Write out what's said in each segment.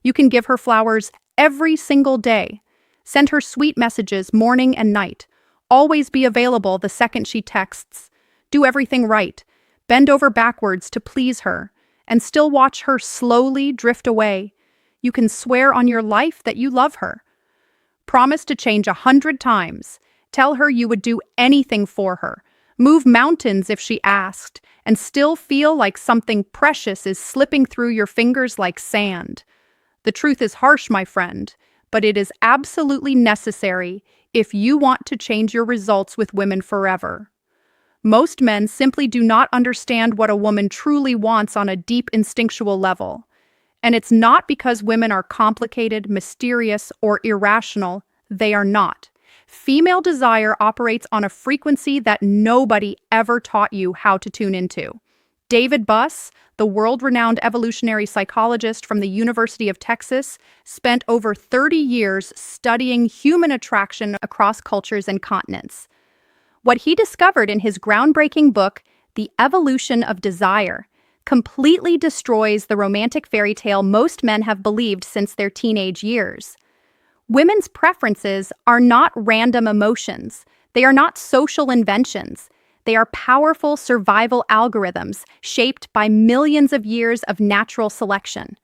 You can give her flowers every single day. Send her sweet messages morning and night. Always be available the second she texts. Do everything right. Bend over backwards to please her, and still watch her slowly drift away. You can swear on your life that you love her. Promise to change 100 times. Tell her you would do anything for her. Move mountains if she asked, and still feel like something precious is slipping through your fingers like sand. The truth is harsh, my friend, but it is absolutely necessary if you want to change your results with women forever. Most men simply do not understand what a woman truly wants on a deep instinctual level. And it's not because women are complicated, mysterious, or irrational. They are not. Female desire operates on a frequency that nobody ever taught you how to tune into. David Buss, the world-renowned evolutionary psychologist from the University of Texas, spent over 30 years studying human attraction across cultures and continents. What he discovered in his groundbreaking book, The Evolution of Desire, completely destroys the romantic fairy tale most men have believed since their teenage years. Women's preferences are not random emotions. They are not social inventions. They are powerful survival algorithms shaped by millions of years of natural selection.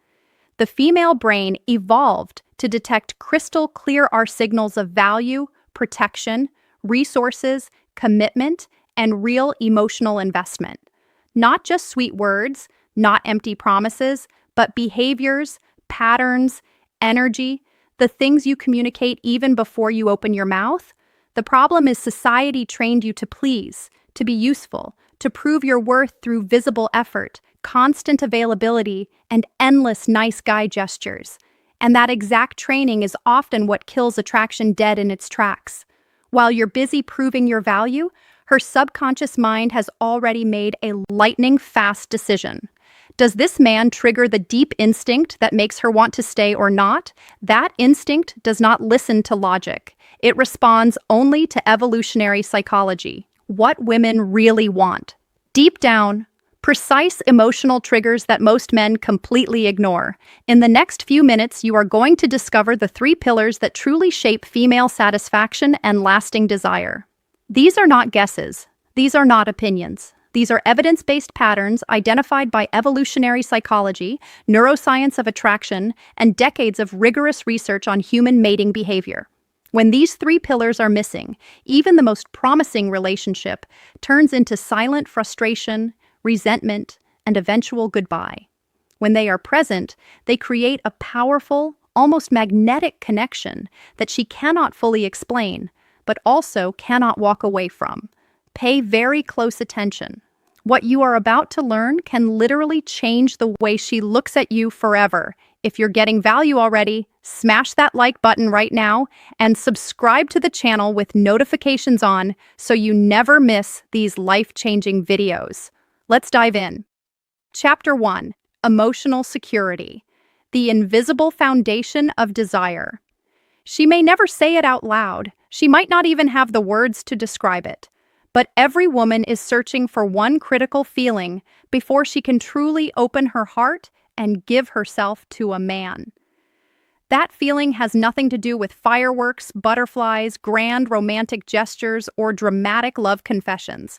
The female brain evolved to detect crystal clear our signals of value, protection, resources, commitment, and real emotional investment. Not just sweet words, not empty promises, but behaviors, patterns, energy, the things you communicate even before you open your mouth. The problem is society trained you to please, to be useful, to prove your worth through visible effort, constant availability, and endless nice guy gestures. And that exact training is often what kills attraction dead in its tracks. While you're busy proving your value, her subconscious mind has already made a lightning-fast decision. Does this man trigger the deep instinct that makes her want to stay or not? That instinct does not listen to logic. It responds only to evolutionary psychology. What women really want. Deep down, precise emotional triggers that most men completely ignore. In the next few minutes, you are going to discover the 3 pillars that truly shape female satisfaction and lasting desire. These are not guesses. These are not opinions. These are evidence-based patterns identified by evolutionary psychology, neuroscience of attraction, and decades of rigorous research on human mating behavior. When these 3 pillars are missing, even the most promising relationship turns into silent frustration, resentment, and eventual goodbye. When they are present, they create a powerful, almost magnetic connection that she cannot fully explain, but also cannot walk away from. Pay very close attention. What you are about to learn can literally change the way she looks at you forever. If you're getting value already, smash that like button right now and subscribe to the channel with notifications on so you never miss these life-changing videos. Let's dive in. Chapter 1. Emotional Security. The invisible foundation of desire. She may never say it out loud. She might not even have the words to describe it. But every woman is searching for one critical feeling before she can truly open her heart and give herself to a man. That feeling has nothing to do with fireworks, butterflies, grand romantic gestures, or dramatic love confessions.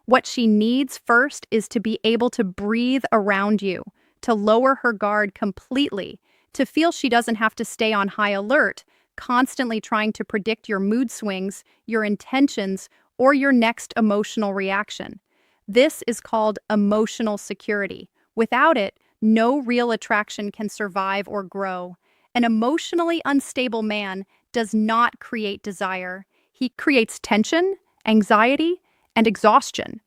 What she needs first is to be able to breathe around you, to lower her guard completely, to feel she doesn't have to stay on high alert, constantly trying to predict your mood swings, your intentions, or your next emotional reaction. This is called emotional security. Without it, no real attraction can survive or grow. An emotionally unstable man does not create desire. He creates tension, anxiety, and exhaustion.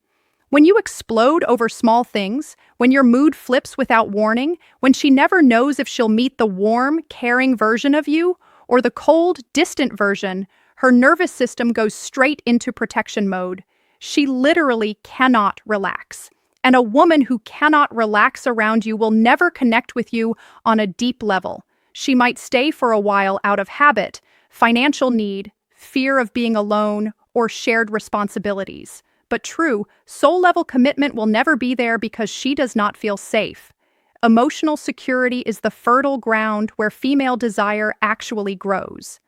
When you explode over small things, when your mood flips without warning, when she never knows if she'll meet the warm, caring version of you or the cold, distant version, her nervous system goes straight into protection mode. She literally cannot relax. And a woman who cannot relax around you will never connect with you on a deep level. She might stay for a while out of habit, financial need, fear of being alone, or shared responsibilities. But true, soul-level commitment will never be there because she does not feel safe. Emotional security is the fertile ground where female desire actually grows.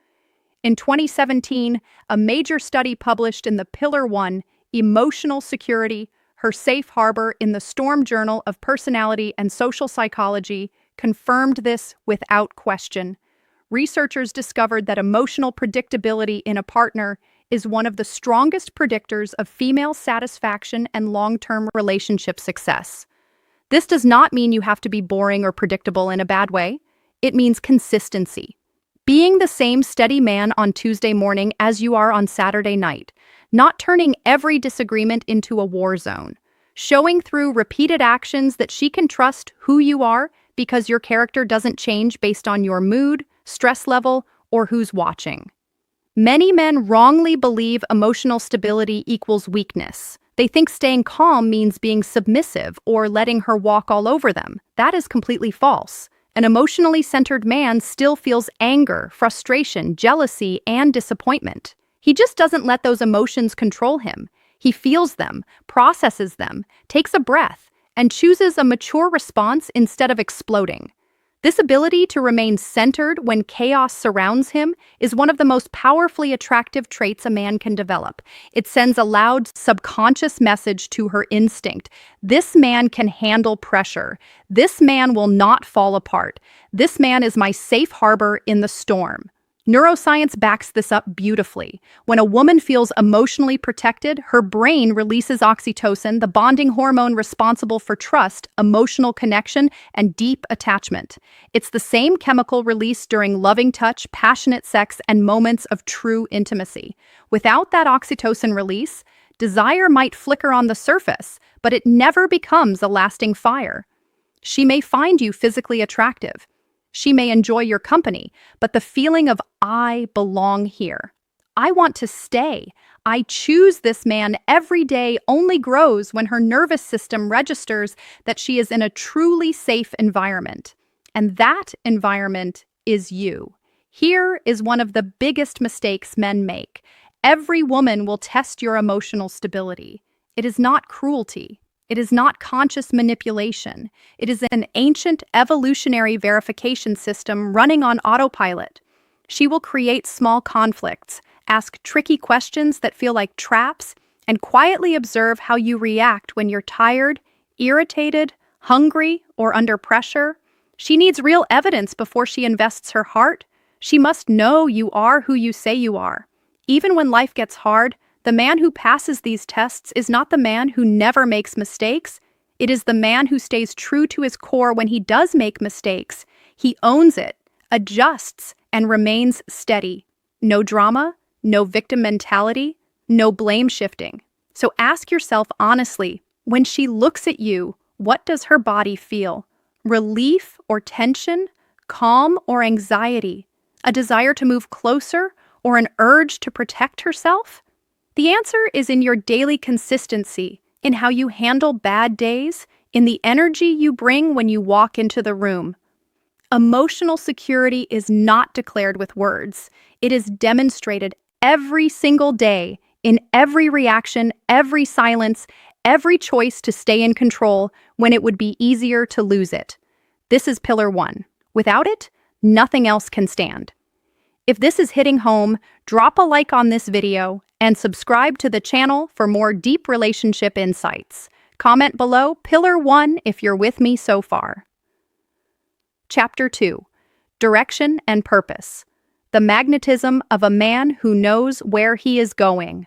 In 2017, a major study published in the Pillar 1, Emotional Security, Her Safe Harbor in the Storm Journal of Personality and Social Psychology confirmed this without question. Researchers discovered that emotional predictability in a partner is one of the strongest predictors of female satisfaction and long-term relationship success. This does not mean you have to be boring or predictable in a bad way. It means consistency. Being the same steady man on Tuesday morning as you are on Saturday night, not turning every disagreement into a war zone, showing through repeated actions that she can trust who you are because your character doesn't change based on your mood, stress level, or who's watching. Many men wrongly believe emotional stability equals weakness. They think staying calm means being submissive or letting her walk all over them. That is completely false. An emotionally centered man still feels anger, frustration, jealousy, and disappointment. He just doesn't let those emotions control him. He feels them, processes them, takes a breath, and chooses a mature response instead of exploding. This ability to remain centered when chaos surrounds him is one of the most powerfully attractive traits a man can develop. It sends a loud, subconscious message to her instinct. This man can handle pressure. This man will not fall apart. This man is my safe harbor in the storm. Neuroscience backs this up beautifully. When a woman feels emotionally protected, her brain releases oxytocin, the bonding hormone responsible for trust, emotional connection, and deep attachment. It's the same chemical released during loving touch, passionate sex, and moments of true intimacy. Without that oxytocin release, desire might flicker on the surface, but it never becomes a lasting fire. She may find you physically attractive. She may enjoy your company, but the feeling of I belong here, I want to stay, I choose this man every day only grows when her nervous system registers that she is in a truly safe environment. And that environment is you. Here is one of the biggest mistakes men make. Every woman will test your emotional stability. It is not cruelty. It is not conscious manipulation. It is an ancient evolutionary verification system running on autopilot. She will create small conflicts, ask tricky questions that feel like traps, and quietly observe how you react when you're tired, irritated, hungry, or under pressure. She needs real evidence before she invests her heart. She must know you are who you say you are. Even when life gets hard, the man who passes these tests is not the man who never makes mistakes. It is the man who stays true to his core when he does make mistakes. He owns it, adjusts, and remains steady. No drama, no victim mentality, no blame shifting. So ask yourself honestly, when she looks at you, what does her body feel? Relief or tension? Calm or anxiety? A desire to move closer or an urge to protect herself? The answer is in your daily consistency, in how you handle bad days, in the energy you bring when you walk into the room. Emotional security is not declared with words. It is demonstrated every single day, in every reaction, every silence, every choice to stay in control when it would be easier to lose it. This is Pillar 1. Without it, nothing else can stand. If this is hitting home, drop a like on this video and subscribe to the channel for more deep relationship insights. Comment below Pillar 1 if you're with me so far. Chapter 2. Direction and Purpose. The magnetism of a man who knows where he is going.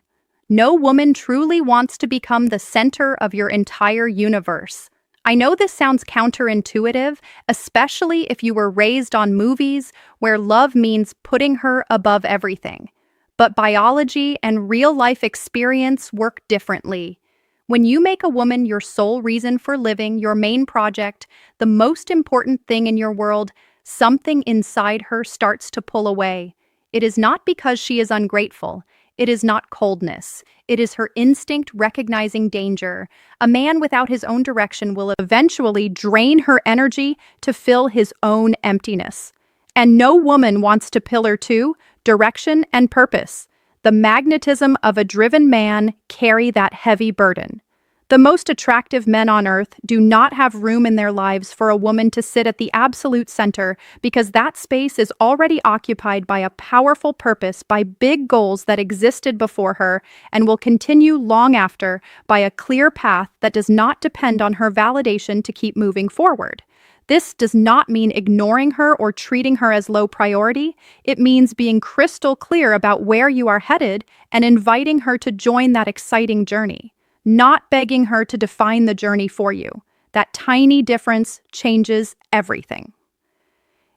No woman truly wants to become the center of your entire universe. I know this sounds counterintuitive, especially if you were raised on movies where love means putting her above everything. But biology and real-life experience work differently. When you make a woman your sole reason for living, your main project, the most important thing in your world, something inside her starts to pull away. It is not because she is ungrateful. It is not coldness. It is her instinct recognizing danger. A man without his own direction will eventually drain her energy to fill his own emptiness. And no woman wants to Pillar 2, direction and purpose. The magnetism of a driven man carry that heavy burden. The most attractive men on earth do not have room in their lives for a woman to sit at the absolute center because that space is already occupied by a powerful purpose, by big goals that existed before her and will continue long after, by a clear path that does not depend on her validation to keep moving forward. This does not mean ignoring her or treating her as low priority. It means being crystal clear about where you are headed and inviting her to join that exciting journey, not begging her to define the journey for you. That tiny difference changes everything.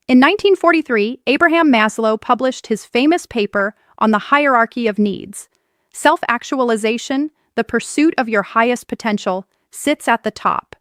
In 1943, Abraham Maslow published his famous paper on the hierarchy of needs. Self-actualization, the pursuit of your highest potential, sits at the top.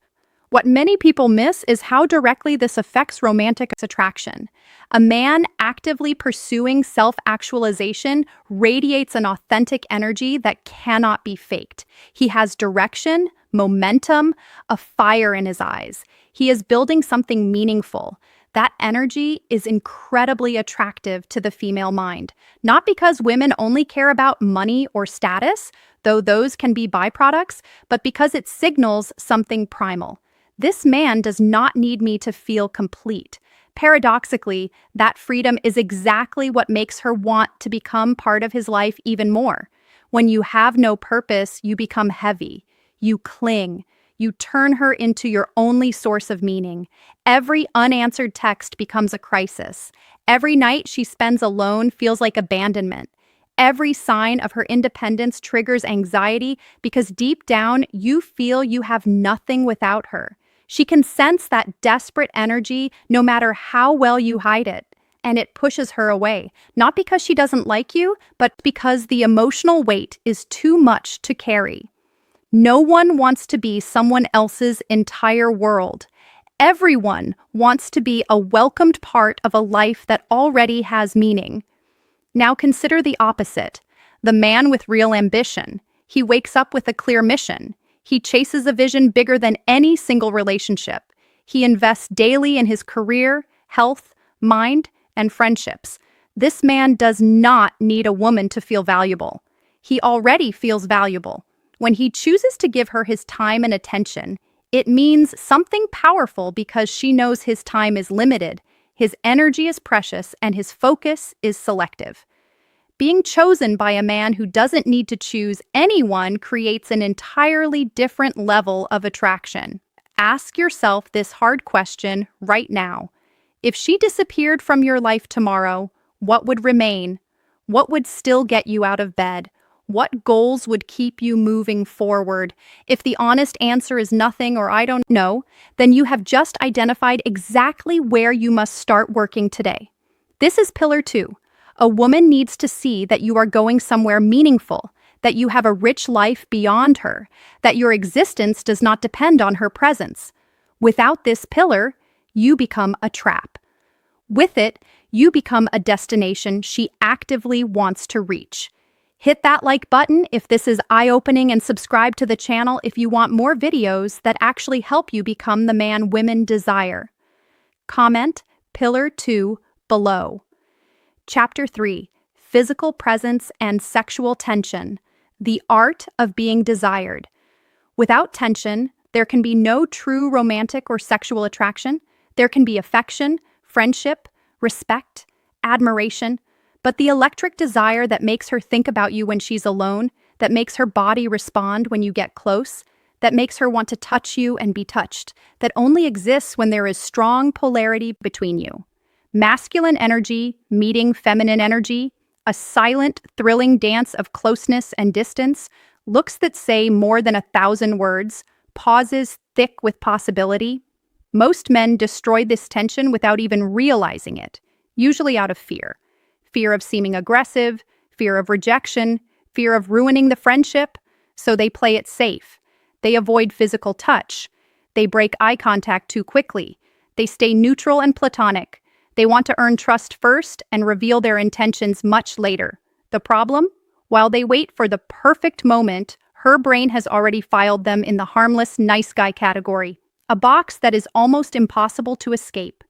What many people miss is how directly this affects romantic attraction. A man actively pursuing self-actualization radiates an authentic energy that cannot be faked. He has direction, momentum, a fire in his eyes. He is building something meaningful. That energy is incredibly attractive to the female mind, not because women only care about money or status, though those can be byproducts, but because it signals something primal. This man does not need me to feel complete. Paradoxically, that freedom is exactly what makes her want to become part of his life even more. When you have no purpose, you become heavy. You cling. You turn her into your only source of meaning. Every unanswered text becomes a crisis. Every night she spends alone feels like abandonment. Every sign of her independence triggers anxiety because deep down you feel you have nothing without her. She can sense that desperate energy no matter how well you hide it, and it pushes her away, not because she doesn't like you, but because the emotional weight is too much to carry. No one wants to be someone else's entire world. Everyone wants to be a welcomed part of a life that already has meaning. Now consider the opposite, the man with real ambition. He wakes up with a clear mission. He chases a vision bigger than any single relationship. He invests daily in his career, health, mind, and friendships. This man does not need a woman to feel valuable. He already feels valuable. When he chooses to give her his time and attention, it means something powerful because she knows his time is limited, his energy is precious, and his focus is selective. Being chosen by a man who doesn't need to choose anyone creates an entirely different level of attraction. Ask yourself this hard question right now. If she disappeared from your life tomorrow, what would remain? What would still get you out of bed? What goals would keep you moving forward? If the honest answer is nothing or I don't know, then you have just identified exactly where you must start working today. This is pillar 2. A woman needs to see that you are going somewhere meaningful, that you have a rich life beyond her, that your existence does not depend on her presence. Without this pillar, you become a trap. With it, you become a destination she actively wants to reach. Hit that like button if this is eye-opening and subscribe to the channel if you want more videos that actually help you become the man women desire. Comment Pillar 2 below. Chapter 3, Physical Presence and Sexual Tension, the Art of Being Desired. Without tension, there can be no true romantic or sexual attraction. There can be affection, friendship, respect, admiration, but the electric desire that makes her think about you when she's alone, that makes her body respond when you get close, that makes her want to touch you and be touched, that only exists when there is strong polarity between you. Masculine energy meeting feminine energy, a silent, thrilling dance of closeness and distance, looks that say more than 1,000 words, pauses thick with possibility. Most men destroy this tension without even realizing it, usually out of fear. Fear of seeming aggressive, fear of rejection, fear of ruining the friendship, so they play it safe. They avoid physical touch. They break eye contact too quickly. They stay neutral and platonic. They want to earn trust first and reveal their intentions much later. The problem? While they wait for the perfect moment, her brain has already filed them in the harmless nice guy category, a box that is almost impossible to escape.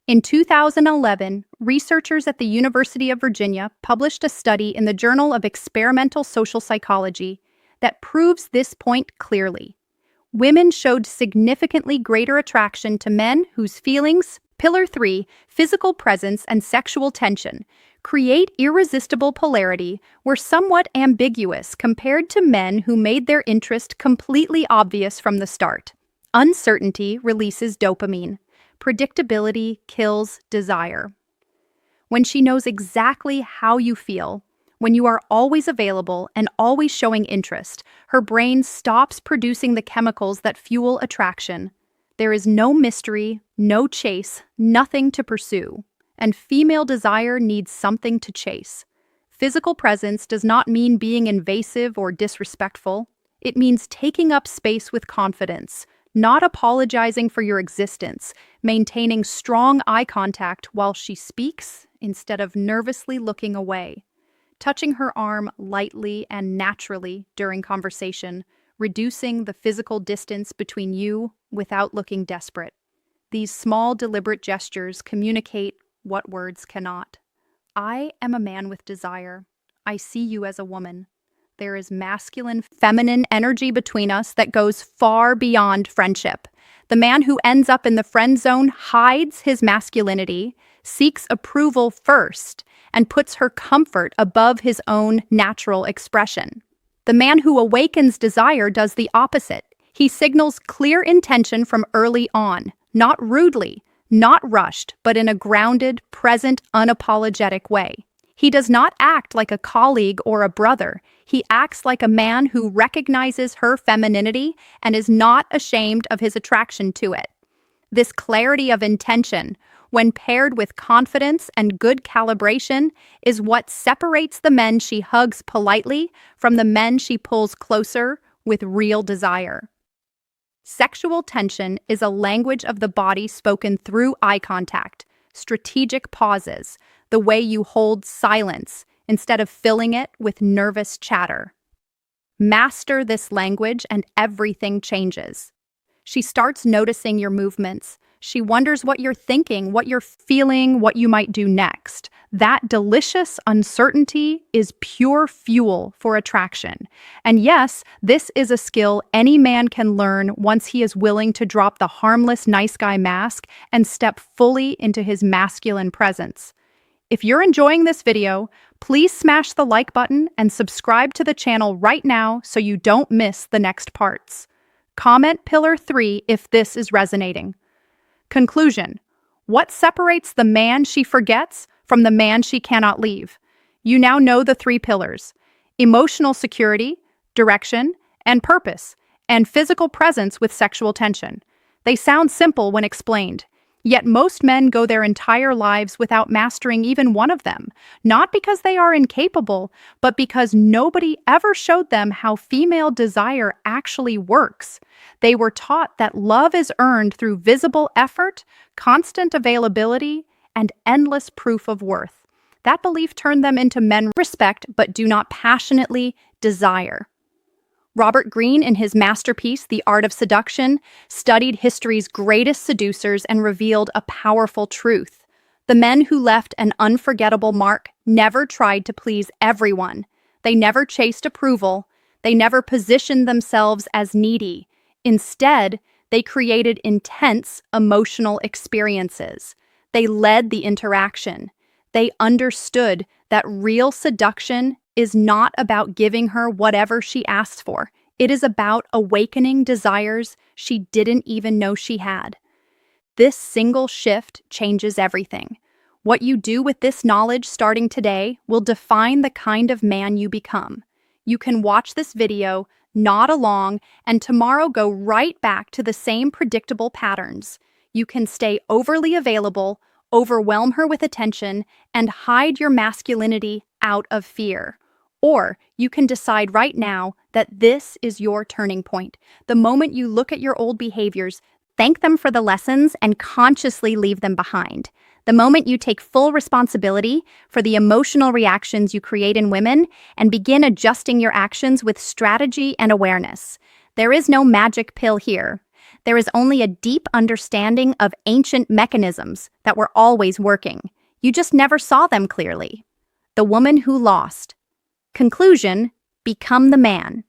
In 2011, researchers at the University of Virginia published a study in the Journal of Experimental Social Psychology that proves this point clearly. Women showed significantly greater attraction to men whose feelings, Pillar 3, physical presence and sexual tension, create irresistible polarity were somewhat ambiguous compared to men who made their interest completely obvious from the start. Uncertainty releases dopamine. Predictability kills desire. When she knows exactly how you feel, when you are always available and always showing interest, her brain stops producing the chemicals that fuel attraction. There is no mystery, no chase, nothing to pursue. And female desire needs something to chase. Physical presence does not mean being invasive or disrespectful. It means taking up space with confidence, not apologizing for your existence, maintaining strong eye contact while she speaks instead of nervously looking away, touching her arm lightly and naturally during conversation, reducing the physical distance between you without looking desperate. These small, deliberate gestures communicate what words cannot. I am a man with desire. I see you as a woman. There is masculine, feminine energy between us that goes far beyond friendship. The man who ends up in the friend zone hides his masculinity, seeks approval first, and puts her comfort above his own natural expression. The man who awakens desire does the opposite. He signals clear intention from early on, not rudely, not rushed, but in a grounded, present, unapologetic way. He does not act like a colleague or a brother. He acts like a man who recognizes her femininity and is not ashamed of his attraction to it. This clarity of intention, when paired with confidence and good calibration, is what separates the men she hugs politely from the men she pulls closer with real desire. Sexual tension is a language of the body spoken through eye contact, strategic pauses, the way you hold silence instead of filling it with nervous chatter. Master this language and everything changes. She starts noticing your movements. She wonders what you're thinking, what you're feeling, what you might do next. That delicious uncertainty is pure fuel for attraction. And yes, this is a skill any man can learn once he is willing to drop the harmless nice guy mask and step fully into his masculine presence. If you're enjoying this video, please smash the like button and subscribe to the channel right now so you don't miss the next parts. Comment Pillar 3 if this is resonating. Conclusion: what separates the man she forgets from the man she cannot leave? You now know the 3 pillars: emotional security, direction, and purpose, and physical presence with sexual tension. They sound simple when explained, yet most men go their entire lives without mastering even one of them, not because they are incapable, but because nobody ever showed them how female desire actually works. They were taught that love is earned through visible effort, constant availability, and endless proof of worth. That belief turned them into men who respect but do not passionately desire. Robert Greene, in his masterpiece, The Art of Seduction, studied history's greatest seducers and revealed a powerful truth. The men who left an unforgettable mark never tried to please everyone. They never chased approval. They never positioned themselves as needy. Instead, they created intense emotional experiences. They led the interaction. They understood that real seduction is not about giving her whatever she asks for. It is about awakening desires she didn't even know she had. This single shift changes everything. What you do with this knowledge starting today will define the kind of man you become. You can watch this video, nod along, and tomorrow go right back to the same predictable patterns. You can stay overly available, overwhelm her with attention, and hide your masculinity out of fear. Or you can decide right now that this is your turning point. The moment you look at your old behaviors, thank them for the lessons, and consciously leave them behind. The moment you take full responsibility for the emotional reactions you create in women and begin adjusting your actions with strategy and awareness. There is no magic pill here. There is only a deep understanding of ancient mechanisms that were always working. You just never saw them clearly. The woman who lost. Conclusion: become the man.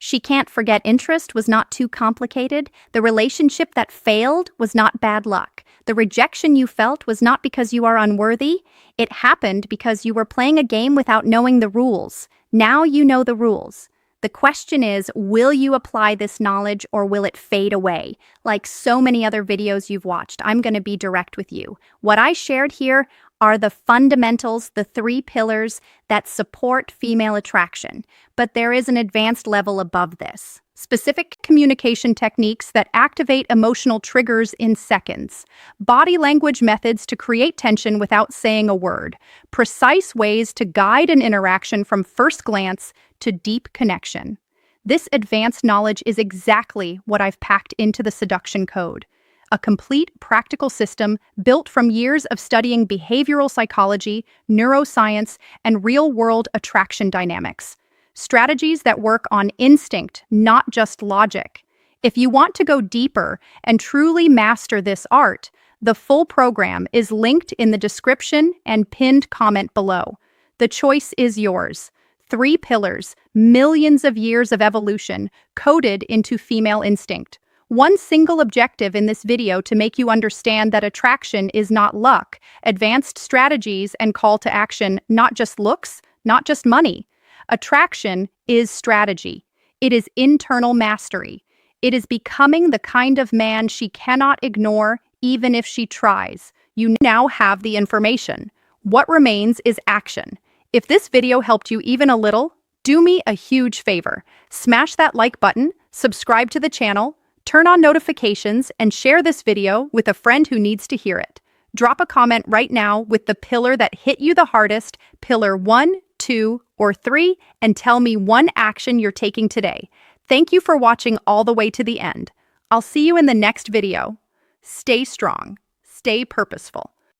She can't forget interest was not too complicated. The relationship that failed was not bad luck. The rejection you felt was not because you are unworthy. It happened because you were playing a game without knowing the rules. Now you know the rules. The question is, will you apply this knowledge or will it fade away? Like so many other videos you've watched, I'm going to be direct with you. What I shared here are the fundamentals, the 3 pillars that support female attraction. But there is an advanced level above this. Specific communication techniques that activate emotional triggers in seconds. Body language methods to create tension without saying a word. Precise ways to guide an interaction from first glance to deep connection. This advanced knowledge is exactly what I've packed into the seduction code. A complete practical system built from years of studying behavioral psychology, neuroscience, and real-world attraction dynamics. Strategies that work on instinct, not just logic. If you want to go deeper and truly master this art, the full program is linked in the description and pinned comment below. The choice is yours. 3 pillars, millions of years of evolution, coded into female instinct. One single objective in this video to make you understand that attraction is not luck, advanced strategies and call to action, not just looks, not just money. Attraction is strategy. It is internal mastery. It is becoming the kind of man she cannot ignore even if she tries. You now have the information. What remains is action. If this video helped you even a little, do me a huge favor. Smash that like button, subscribe to the channel, turn on notifications, and share this video with a friend who needs to hear it. Drop a comment right now with the pillar that hit you the hardest, pillar 1, 2, or 3, and tell me one action you're taking today. Thank you for watching all the way to the end. I'll see you in the next video. Stay strong, stay purposeful,